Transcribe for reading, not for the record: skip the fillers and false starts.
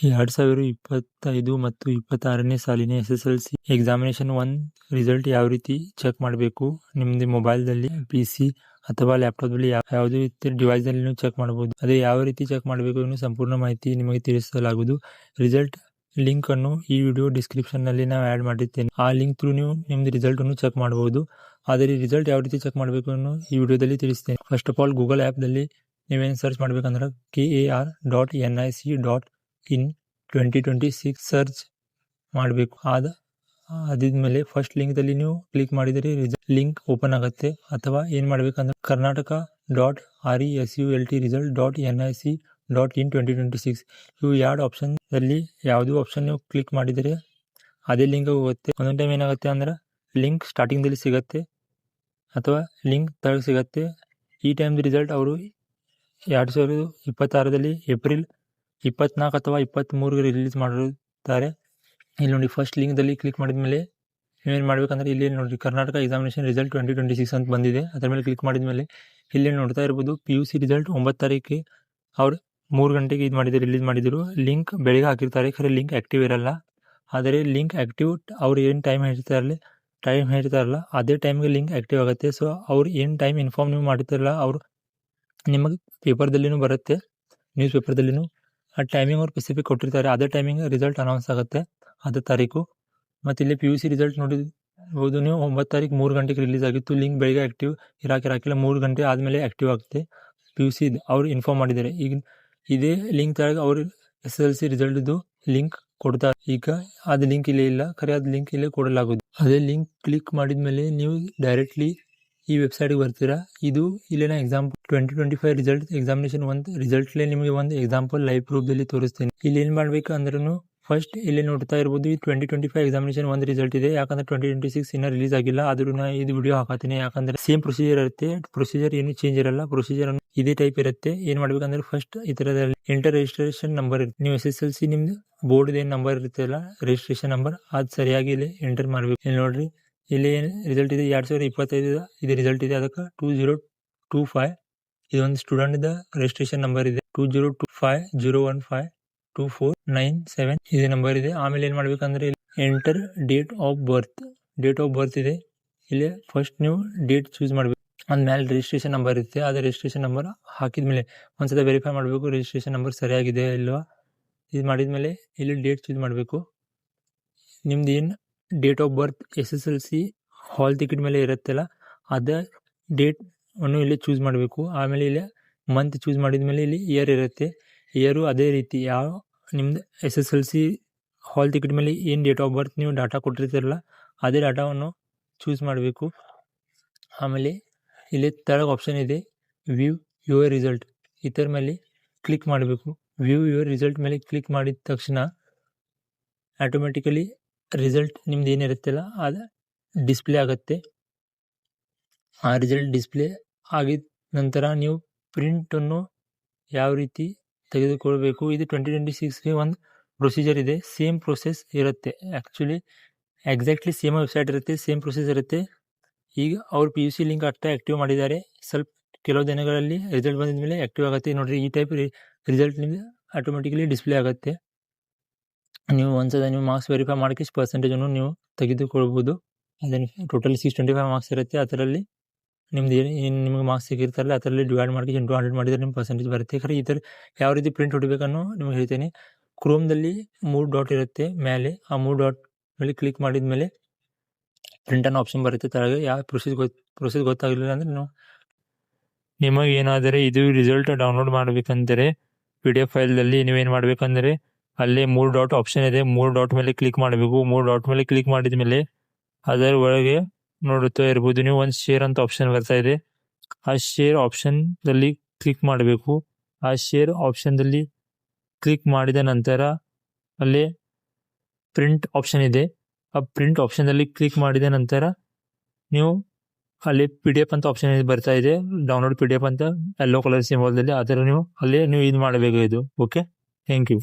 2025 ಮತ್ತು 26ನೇ ಸಾಲಿನ SSLC examination 1 result ಯಾವ ರೀತಿ ಚೆಕ್ ಮಾಡಬೇಕು, ನಿಮ್ಮದು ಮೊಬೈಲ್ದಲ್ಲಿ, PC ಅಥವಾ ಲ್ಯಾಪ್ಟಾಪ್ದಲ್ಲಿ ಯಾವುದೇ ಡಿವೈಸ್ನಲ್ಲಿ ನೀವು ಚೆಕ್ ಮಾಡಬಹುದು. ಅದೇ ಯಾವ ರೀತಿ ಚೆಕ್ ಮಾಡಬೇಕು ಅನ್ನೋ ಸಂಪೂರ್ಣ ಮಾಹಿತಿ ನಿಮಗೆ ತಿಳಿಸಲಾಗುವುದು. ರಿಸಲ್ಟ್ ಲಿಂಕ್ ಅನ್ನು ಈ ವಿಡಿಯೋ ಡಿಸ್ಕ್ರಿಪ್ಷನ್ ನಲ್ಲಿ ನಾವು ಆ್ಯಡ್ ಮಾಡಿರ್ತೇನೆ. ಆ ಲಿಂಕ್ ಥ್ರೂ ನೀವು ನಿಮ್ಮದು ರಿಸಲ್ಟ್ ಅನ್ನು ಚೆಕ್ ಮಾಡಬಹುದು. ಆದರೆ ರಿಸಲ್ಟ್ ಯಾವ ರೀತಿ ಚೆಕ್ ಮಾಡಬೇಕು ಅನ್ನೋ ಈ ವಿಡಿಯೋದಲ್ಲಿ ತಿಳಿಸ್ತೇನೆ. ಫಸ್ಟ್ ಆಫ್ ಆಲ್ ಗೂಗಲ್ ಆ್ಯಪ್ದಲ್ಲಿ ನೀವೇನು ಸರ್ಚ್ ಮಾಡಬೇಕಂದ್ರೆ KAR.nic.in 2026 ಸರ್ಚ್ ಮಾಡಬೇಕು. ಅದಾದ್ಮೇಲೆ ಫಸ್ಟ್ ಲಿಂಕ್ದಲ್ಲಿ ನೀವು ಕ್ಲಿಕ್ ಮಾಡಿದರೆ ಲಿಂಕ್ ಓಪನ್ ಆಗುತ್ತೆ. ಅಥವಾ ಏನು ಮಾಡಬೇಕಂದ್ರೆ Karnataka.result.nic.in 2026 ಇವು ಎರಡು ಆಪ್ಷನ್ದಲ್ಲಿ ಯಾವುದೋ ಆಪ್ಷನ್ ನೀವು ಕ್ಲಿಕ್ ಮಾಡಿದರೆ ಅದೇ ಲಿಂಕ್ ಹೋಗುತ್ತೆ. ಒಂದೊಂದು ಟೈಮ್ ಏನಾಗುತ್ತೆ ಅಂದ್ರೆ ಲಿಂಕ್ ಸ್ಟಾರ್ಟಿಂಗ್ದಲ್ಲಿ ಸಿಗುತ್ತೆ ಅಥವಾ ಲಿಂಕ್ ತಳಗೆ ಸಿಗುತ್ತೆ. ಈ ಟೈಮ್ದು ರಿಸಲ್ಟ್ ಅವರು 2026ರಲ್ಲಿ ಏಪ್ರಿಲ್ 24 ಅಥವಾ 23ಗೆ ರಿಲೀಸ್ ಮಾಡಿರುತ್ತಾರೆ. ಇಲ್ಲಿ ನೋಡಿ ಫಸ್ಟ್ ಲಿಂಕ್ದಲ್ಲಿ ಕ್ಲಿಕ್ ಮಾಡಿದ ಮೇಲೆ ನೀವೇನು ಮಾಡಬೇಕಂದ್ರೆ ಇಲ್ಲಿ ನೋಡಿ ಕರ್ನಾಟಕ ಎಕ್ಸಾಮಿನೇಷನ್ ರಿಸಲ್ಟ್ 2026 ಅಂತ ಬಂದಿದೆ. ಅದರ ಮೇಲೆ ಕ್ಲಿಕ್ ಮಾಡಿದ ಮೇಲೆ ಇಲ್ಲಿ ನೋಡ್ತಾ ಇರ್ಬೋದು PUC ರಿಸಲ್ಟ್ 9 ತಾರೀಕಿಗೆ ಅವ್ರು 3 ಗಂಟೆಗೆ ರಿಲೀಸ್ ಮಾಡಿದರು. ಲಿಂಕ್ ಬೆಳಿಗ್ಗೆ ಹಾಕಿರ್ತಾರೆ, ಖರೆ ಲಿಂಕ್ ಆ್ಯಕ್ಟಿವ್ ಇರಲ್ಲ. ಆದರೆ ಲಿಂಕ್ ಆ್ಯಕ್ಟಿವ್ ಅವ್ರು ಏನು ಟೈಮ್ ಹೇಳ್ತಾರಲ್ಲ ಅದೇ ಟೈಮ್ಗೆ ಲಿಂಕ್ ಆ್ಯಕ್ಟಿವ್ ಆಗುತ್ತೆ. ಸೊ ಅವ್ರು ಏನು ಟೈಮ್ ಇನ್ಫಾರ್ಮ್ ನೀವು ಮಾಡಿರ್ತಾರಲ್ಲ ಅವರು ನಿಮಗೆ ಪೇಪರ್ದಲ್ಲಿನೂ ಬರುತ್ತೆ, ನ್ಯೂಸ್ ಪೇಪರ್ದಲ್ಲಿನೂ ಆ ಟೈಮಿಂಗ್ ಅವ್ರು ಸ್ಪೆಸಿಫಿಕ್ ಕೊಟ್ಟಿರ್ತಾರೆ. ಅದೇ ಟೈಮಿಂಗ್ ರಿಸಲ್ಟ್ ಅನೌನ್ಸ್ ಆಗುತ್ತೆ ಅದೇ ತಾರೀಕು. ಮತ್ತು ಇಲ್ಲಿ PUC ರಿಸಲ್ಟ್ ನೋಡಿರ್ಬೋದು ನೀವು 9 ತಾರೀಕು 3 ಗಂಟೆಗೆ ರಿಲೀಸ್ ಆಗಿತ್ತು. ಲಿಂಕ್ ಬೆಳಿಗ್ಗೆ ಆ್ಯಕ್ಟಿವ್ ಇರಾಕಿಲ್ಲ, 3 ಗಂಟೆ ಆದಮೇಲೆ ಆ್ಯಕ್ಟಿವ್ ಆಗುತ್ತೆ. PUC ಅವ್ರು ಇನ್ಫಾರ್ಮ್ ಮಾಡಿದ್ದಾರೆ. ಈಗ ಇದೇ ಲಿಂಕ್ ತಳಗೆ ಅವರು SSLC ರಿಸಲ್ಟ್ದು ಲಿಂಕ್ ಕೊಡ್ತಾರೆ. ಈಗ ಅದು ಲಿಂಕ್ ಇಲ್ಲೇ ಇಲ್ಲ, ಖರೆ ಅದು ಲಿಂಕ್ ಇಲ್ಲೇ ಕೊಡಲಾಗೋದು. ಅದೇ ಲಿಂಕ್ ಕ್ಲಿಕ್ ಮಾಡಿದ ಮೇಲೆ ನೀವು ಡೈರೆಕ್ಟ್ಲಿ ಈ ವೆಬ್ಸೈಟ್ಗೆ ಬರ್ತೀರಾ. ಇದು ಇಲ್ಲಿನ ಎಕ್ಸಾಂಪಲ್ 2025 ರಿಸಲ್ಟ್ ಎಕ್ಸಾಮಿನೇಷನ್ 1 ರಿಸಲ್ಟ್ಲೇ ನಿಮಗೆ ಒಂದು ಎಕ್ಸಾಂಪಲ್ ಲೈವ್ ಪ್ರೂಫ್ದಲ್ಲಿ ತೋರಿಸ್ತೀನಿ. ಇಲ್ಲಿ ಏನು ಮಾಡಬೇಕು ಅಂದ್ರೂ ಫಸ್ಟ್ ಇಲ್ಲಿ ನೋಡ್ತಾ ಇರ್ಬೋದು ಈ 2025 ಎಕ್ಸಾಮಿನೇಷನ್ 1 ರಿಸಲ್ಟ್ ಇದೆ. ಯಾಕಂದ್ರೆ 2026 ಇನ್ನೂ ರಿಲೀಸ್ ಆಗಿಲ್ಲ, ಆದ್ರೂ ನಾ ಇದು ವಿಡಿಯೋ ಹಾಕತ್ತೀನಿ. ಯಾಕಂದ್ರೆ ಸೇಮ್ ಪ್ರೊಸೀಜರ್ ಇರುತ್ತೆ, ಪ್ರೊಸೀಜರ್ ಏನು ಚೇಂಜ್ ಇರಲ್ಲ, ಪ್ರೊಸೀಜರ್ ಇದೇ ಟೈಪ್ ಇರುತ್ತೆ. ಏನು ಮಾಡ್ಬೇಕಂದ್ರೆ ಫಸ್ಟ್ ಈ ಥರದಲ್ಲಿ ಎಂಟರ್ ರಿಜಿಸ್ಟ್ರೇಷನ್ ನಂಬರ್ ಇರುತ್ತೆ. ನೀವು SSLC ನಿಮ್ದು ಬೋರ್ಡ್ ಏನು ನಂಬರ್ ಇರುತ್ತಲ್ಲ ರಿಜಿಸ್ಟ್ರೇಷನ್ ನಂಬರ್ ಅದು ಸರಿಯಾಗಿ ಇಲ್ಲಿ ಎಂಟರ್ ಮಾಡಬೇಕು. ಇಲ್ಲಿ ನೋಡ್ರಿ ಇಲ್ಲಿ ಏನು ರಿಸಲ್ಟ್ ಇದೆ 2025 ಇದು ರಿಸಲ್ಟ್ ಇದೆ. ಅದಕ್ಕೆ 2025 ಇದೊಂದು ಸ್ಟೂಡೆಂಟ್ ರಿಜಿಸ್ಟ್ರೇಷನ್ ನಂಬರ್ ಇದೆ. 2025015249 ಇದು ನಂಬರ್ ಇದೆ. ಆಮೇಲೆ ಏನು ಮಾಡ್ಬೇಕಂದ್ರೆ ಎಂಟರ್ ಡೇಟ್ ಆಫ್ ಬರ್ತ್ ಇದೆ. ಇಲ್ಲಿ ಫಸ್ಟ್ ನೀವು ಡೇಟ್ ಚೂಸ್ ಮಾಡಬೇಕು. ಅಂದ್ಮೇಲೆ ರಿಜಿಸ್ಟ್ರೇಷನ್ ನಂಬರ್ ಇರುತ್ತೆ. ಅದು ರಿಜಿಸ್ಟ್ರೇಷನ್ ನಂಬರ್ ಹಾಕಿದ್ಮೇಲೆ ಒಂದ್ಸಲ ವೆರಿಫೈ ಮಾಡಬೇಕು ರಿಜಿಸ್ಟ್ರೇಷನ್ ನಂಬರ್ ಸರಿಯಾಗಿದೆ ಇಲ್ವಾ. ಇದು ಮಾಡಿದ್ಮೇಲೆ ಇಲ್ಲಿ ಡೇಟ್ ಚೂಸ್ ಮಾಡಬೇಕು. ನಿಮ್ದು ಏನು date of birth SSLC hall ticket ಮೇಲೆ ಇರುತ್ತಲ್ಲ ಅದೇ ಡೇಟ್ ಅನ್ನು ಇಲ್ಲಿ ಚೂಸ್ ಮಾಡಬೇಕು. ಆಮೇಲೆ ಇಲ್ಲಿ ಮಂತ್ ಚೂಸ್ ಮಾಡಿದ ಮೇಲೆ ಇಲ್ಲಿ ಇಯರ್ ಇರುತ್ತೆ. ಇಯರು ಅದೇ ರೀತಿ ಯಾವ ನಿಮ್ದು SSLC ಹಾಲ್ ಟಿಕೆಟ್ ಮೇಲೆ ಏನು ಡೇಟ್ ಆಫ್ ಬರ್ತ್ ನೀವು ಡಾಟಾ ಕೊಟ್ಟಿರ್ತೀರಲ್ಲ ಅದೇ ಡಾಟಾವನ್ನು ಚೂಸ್ ಮಾಡಬೇಕು. ಆಮೇಲೆ ಇಲ್ಲಿ ತೆಳಗೆ ಆಪ್ಷನ್ ಇದೆ ವ್ಯೂ ಯುವರ್ ರಿಸಲ್ಟ್, ಇದರ ಮೇಲೆ ಕ್ಲಿಕ್ ಮಾಡಬೇಕು. ವ್ಯೂ ಯುವರ್ ರಿಸಲ್ಟ್ ಮೇಲೆ ಕ್ಲಿಕ್ ಮಾಡಿದ ತಕ್ಷಣ ಆಟೋಮೆಟಿಕಲಿ ರಿಸಲ್ಟ್ ನಿಮ್ದು ಏನಿರುತ್ತಲ್ಲ ಅದು ಡಿಸ್ಪ್ಲೇ ಆಗುತ್ತೆ. ಆ ರಿಸಲ್ಟ್ ಡಿಸ್ಪ್ಲೇ ಆಗಿದ ನಂತರ ನೀವು ಪ್ರಿಂಟನ್ನು ಯಾವ ರೀತಿ ತೆಗೆದುಕೊಳ್ಬೇಕು, ಇದು 2026ಗೆ ಒಂದು ಪ್ರೊಸೀಜರ್ ಇದೆ. ಸೇಮ್ ಪ್ರೊಸೆಸ್ ಇರುತ್ತೆ, ಆ್ಯಕ್ಚುಲಿ ಎಕ್ಸಾಕ್ಟ್ಲಿ ಸೇಮ್ ವೆಬ್ಸೈಟ್ ಇರುತ್ತೆ, ಸೇಮ್ ಪ್ರೊಸೆಸ್ ಇರುತ್ತೆ. ಈಗ ಅವ್ರು PUC ಲಿಂಕ್ ಅಷ್ಟೇ ಆ್ಯಕ್ಟಿವ್ ಮಾಡಿದ್ದಾರೆ. ಸ್ವಲ್ಪ ಕೆಲವು ದಿನಗಳಲ್ಲಿ ರಿಸಲ್ಟ್ ಬಂದಿದ ಮೇಲೆ ಆ್ಯಕ್ಟಿವ್ ಆಗುತ್ತೆ. ನೋಡಿರಿ ಈ ಟೈಪ್ ರಿಸಲ್ಟ್ ನಿಮಗೆ ಆಟೋಮೆಟಿಕಲಿ ಡಿಸ್ಪ್ಲೇ ಆಗುತ್ತೆ. ನೀವು ಒಂದ್ಸಲ ನೀವು ಮಾರ್ಕ್ಸ್ ವೆರಿಫೈ ಮಾಡೋಕ್ಕೆ ಪರ್ಸೆಂಟೇಜನ್ನು ನೀವು ತೆಗೆದುಕೊಳ್ಬೋದು. ಅದನ್ನು ಟೋಟಲ್ 625 ಮಾರ್ಕ್ಸ್ ಇರುತ್ತೆ. ಅದರಲ್ಲಿ ನಿಮ್ದು ಏನು ನಿಮಗೆ ಮಾರ್ಕ್ಸ್ ಸಿಗಿರ್ತಾರಲ್ಲ ಅದರಲ್ಲಿ ಡಿವೈಡ್ ಮಾಡಿ ಇಂಟು 100 ಮಾಡಿದರೆ ನಿಮ್ಮ ಪರ್ಸೆಂಟೇಜ್ ಬರುತ್ತೆ. ಖರೆ ಈ ಥರ ಯಾವ ರೀತಿ ಪ್ರಿಂಟ್ ಹೊಡಿಬೇಕನ್ನೋ ನಿಮಗೆ ಹೇಳ್ತೇನೆ. ಕ್ರೋಮ್ದಲ್ಲಿ 3 ಡಾಟ್ ಇರುತ್ತೆ ಮೇಲೆ, ಆ 3 ಡಾಟ್ ಮೇಲೆ ಕ್ಲಿಕ್ ಮಾಡಿದ ಮೇಲೆ ಪ್ರಿಂಟ್ ಅನ್ನೋ ಆಪ್ಷನ್ ಬರುತ್ತೆ ತೆಳಗೆ. ಯಾವ ಪ್ರೊಸೆಸ್ ಗೊತ್ತಾಗಲಿಲ್ಲ ಅಂದರೆ ನಿಮಗೆ ಏನಾದರೆ ಇದು ರಿಸಲ್ಟ್ ಡೌನ್ಲೋಡ್ ಮಾಡಬೇಕಂದರೆ PDF ಫೈಲ್ದಲ್ಲಿ ನೀವೇನು ಮಾಡಬೇಕಂದ್ರೆ ಅಲ್ಲೇ 3 ಡಾಟ್ ಆಪ್ಷನ್ ಇದೆ, 3 ಡಾಟ್ ಮೇಲೆ ಕ್ಲಿಕ್ ಮಾಡಬೇಕು. 3 ಡಾಟ್ ಮೇಲೆ ಕ್ಲಿಕ್ ಮಾಡಿದ ಮೇಲೆ ಅದರ ಒಳಗೆ ನೋಡುತ್ತಾ ಇರ್ಬೋದು ನೀವು ಒಂದು ಶೇರ್ ಅಂತ ಆಪ್ಷನ್ ಬರ್ತಾ ಇದೆ. ಆ ಶೇರ್ ಆಪ್ಷನ್ದಲ್ಲಿ ಕ್ಲಿಕ್ ಮಾಡಬೇಕು. ಆ ಶೇರ್ ಆಪ್ಷನ್ದಲ್ಲಿ ಕ್ಲಿಕ್ ಮಾಡಿದ ನಂತರ ಅಲ್ಲಿ ಪ್ರಿಂಟ್ ಆಪ್ಷನ್ ಇದೆ. ಆ ಪ್ರಿಂಟ್ ಆಪ್ಷನ್ದಲ್ಲಿ ಕ್ಲಿಕ್ ಮಾಡಿದ ನಂತರ ನೀವು ಅಲ್ಲಿ PDF ಅಂತ ಆಪ್ಷನ್ ಬರ್ತಾ ಇದೆ, ಡೌನ್ಲೋಡ್ PDF ಅಂತ ಯೆಲ್ಲೋ ಕಲರ್ ಸಿಂಬಲ್ದಲ್ಲಿ. ಅದರ ನೀವು ಅಲ್ಲೇ ನೀವು ಇದು ಮಾಡಬೇಕು ಇದು. Okay, thank you.